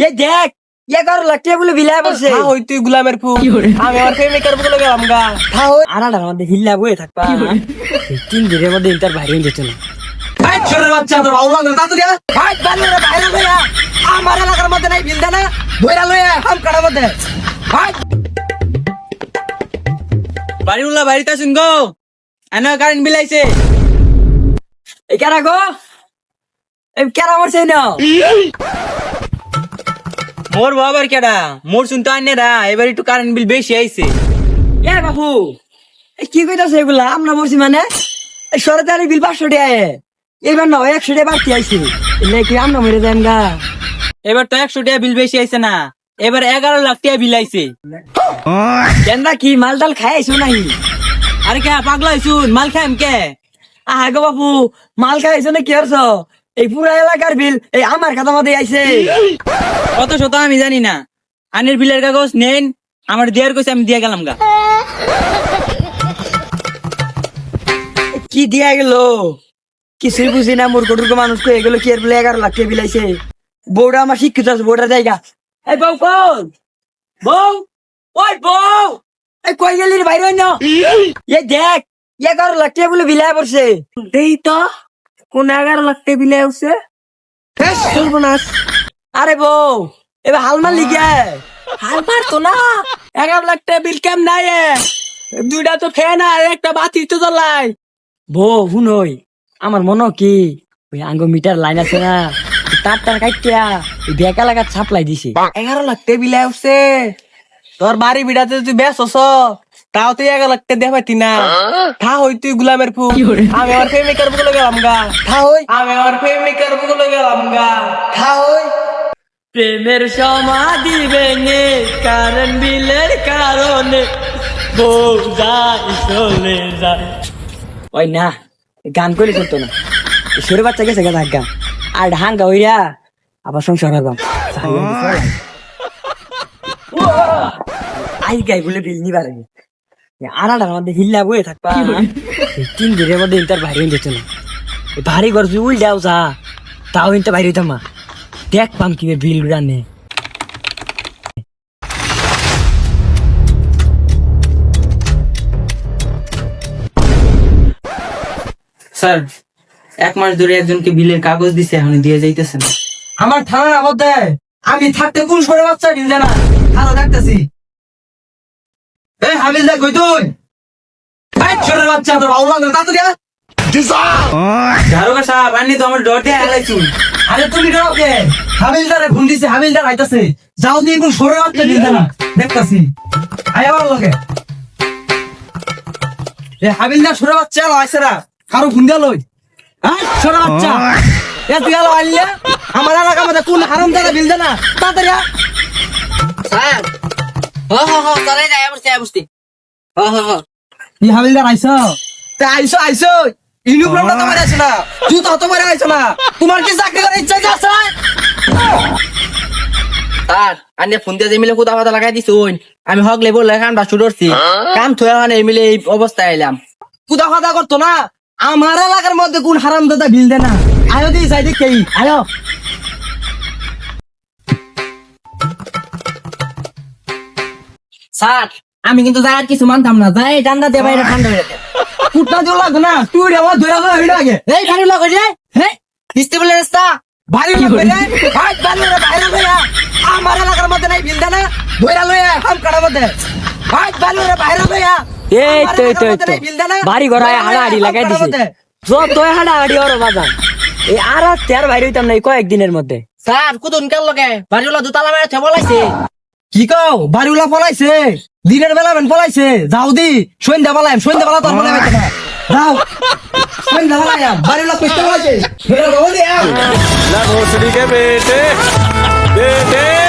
ये देख ये कर लगते बोले बिला बसे হ্যাঁ ওই তুই গুলামের ফু আমি আমার প্রেমিকার বলে গেলাম গা था हो আড়াটার মধ্যে হিল্লা বয়ে থাকবা 3 দিনের মধ্যে ইন্টার বাইরে হয়ে যেত না এই ছোট বাচ্চা তোর আউলা না তুই ভাই বালুরে বাইরে লইয়া আমার এলাকার মধ্যে নাই বিলদা না বইরা লইয়া হাম কাটার মধ্যে ভাই বাড়িওয়ালা বাড়িতে শুন গো আনা কারেন্ট বিল আইছে এই কারা গো এই কারা মরছে না মোর বাবার কেডা মোর শুনতে আনে রা এবার একটু কারেন্ট বিল বেশি আইছে এ বাবু এই কি কইতাছ এগুলা আমরা মরছি মানে এই সরকারি বিল 500 টাকা এবার না 100 টাকা বাড়তি আইছে এলে কি আমরা মরে যাইম গা এবার তো 100 টাকা বিল বেশি আইছে না এবার 11 লাখ টাকা বিল আইছে কেনরা কি মালদাল খাইছো নাই আরে কে পাগলা হইছুন মাল খাইম কে আহা গো বাবু মাল খাইছো না কি করছো এই পুরা এলাকার বিল এই আমার খাতা মধ্যে আইছে কত শত আমি জানি না আনের বিলের কাগজ নেন আমার দেয়ার কইছে আমি দিয়া গেলাম গা কি দিয়া গেল কিছুই বুঝি না মূর্খ টুর্খ মানুষ কো এগুলো কি এর বলে 11 লাখ টাকা বিল আইছে বউটা আমার শিক্ষিত আছে বউটার জায়গা এই বউ কোন বউ ওই বউ এই কই গেলি রে বাইরে না এই দেখ 11 লাখ টাকা বলে বিলাই পড়ছে দেই তো কোন 11 লাখ টাকা বিলাই উঠছে সর্বনাশ আরে বউ এবার হাল মারলি কে হাল মারতো না 11 লাখ টাকা বিল কেম নাই দুইটা তো ফ্যান আর একটা বাতি তো জ্বলাই বউ শুনই আমার মনে কি ওই আঙ্গ মিটার লাইন আছে না তার কাটিয়া ওই বেকা লাগা ছাপলাই দিছে 11 লাখ টাকা বিল আইছে তোর বাড়ি বিড়াতে তুই বেশ হস তাও তুই 11 লাখ টাকা দেয়া পাইতি না থা হই তুই গুলামের ফু আমি আমার প্রেমিকার বলে গেলাম গা থা হই আমি আমার প্রেমিকার বলে গেলাম গা থা হই প্রেমের সমাধি ভেঙে কারণ বিলের কারণে বউ যায় চলে যায় ওই না গান করে চলতো না ছোট বাচ্চা গেছে গা গান আর ঢাঙ্গা হইয়া আবার সংসার হলাম আই গাই বলে বিল নিবার আড়াটার মধ্যে হিল্লা বয়ে থাকবা 3 দিনের মধ্যে ইন্টার বাইরে হয়ে যেত না ভারী ঘর তুই উল্টাও যা তাও ইন্টার বাইরে হইতাম দেখ পাম কি বিল রানে স্যার 1 মাস ধরে একজনকে বিলের কাগজ দিছে এখন দিয়ে যাইতেছে না আমার থানার মধ্যে আমি থাকতে কোন সরে বাচ্চা বিল জানা থানা ডাকতেছি এই হাবিলদার কই তুই এই ছোট বাচ্চা তোর আউলা না তা তুই দারোগা সাহেব আনি তো আমার ডর দিয়ে আলাইছুন আরে তুমি ডরাও কে হাবিলদারে ফোন দিছে হাবিলদার আইতাছে যাও দিয়ে কোন সরে বাচ্চা বিল জানা দেখতাছি আয় আমার লগে এ হাবিলদার সরে বাচ্চা আইছে না কারো ফোন দিয়া লই হ্যাঁ সরে বাচ্চা এ তুই আলো আইলে আমার এলাকার মধ্যে কোন হারাম দাদা বিল জানা তাড়াতাড়ি স্যার হ তারাই যায় বুঝতে হ ই হাবিলদার আইছো তে আইছো ইউনিফর্মটা তোমার আছে না জুতা তোমার আছে না তোমার কি চাকরি করার ইচ্ছা আছে স্যার আনে ফোন দিয়ে মিলে কোথা কথা লাগাই দিছুন আমি হক লেবল লেখানটা শুরু করছি কাম থয়া মানে মিলে এই অবস্থায় এলাম কুদা কথা করতো না আমার এলাকার মধ্যে কোন হারাম দাদা বিল দে না আয়ো দি যাই দেখি আয়ো স্যার আমি কিন্তু যাই আর কিছু মানতাম না যাই ঠান্ডা দিয়ে বাইরে ঠান্ডা হয়ে যেতে কুটনা দিও লাগবে না তুই আমার ধরে হইল আগে এই গাড়ি লাগো রে হ্যাঁ দিতে বলে রাস্তা ভারী লাগবে রে ভাই বালুরে বাইরে লইয়া আমার এলাকার মধ্যে নাই বিল দে না ধইরা লইয়া হাম কাটার মধ্যে ভাই বালুরে বাইরে লইয়া এই তো বাড়ি ঘরায় হাড়াহাড়ি লাগাই দিছে যত হাড়াহাড়ি ওর বাজান এই আর তের বাইরে হইতাম না কয়েকদিনের মধ্যে স্যার কুদুন কেন লগে বাড়িওয়ালা দুতালা মেরে বলাইছে কি কও বাড়িওয়ালা পলাইছে দিনের বেলা বেন পলাইছে যাও দি সন্ধ্যা বেলা তোর মনে হইতে না যাও সন্ধ্যা বেলা বাড়িওয়ালা কইতে পলাইছে ना भोसड़ी के बेटे बेटे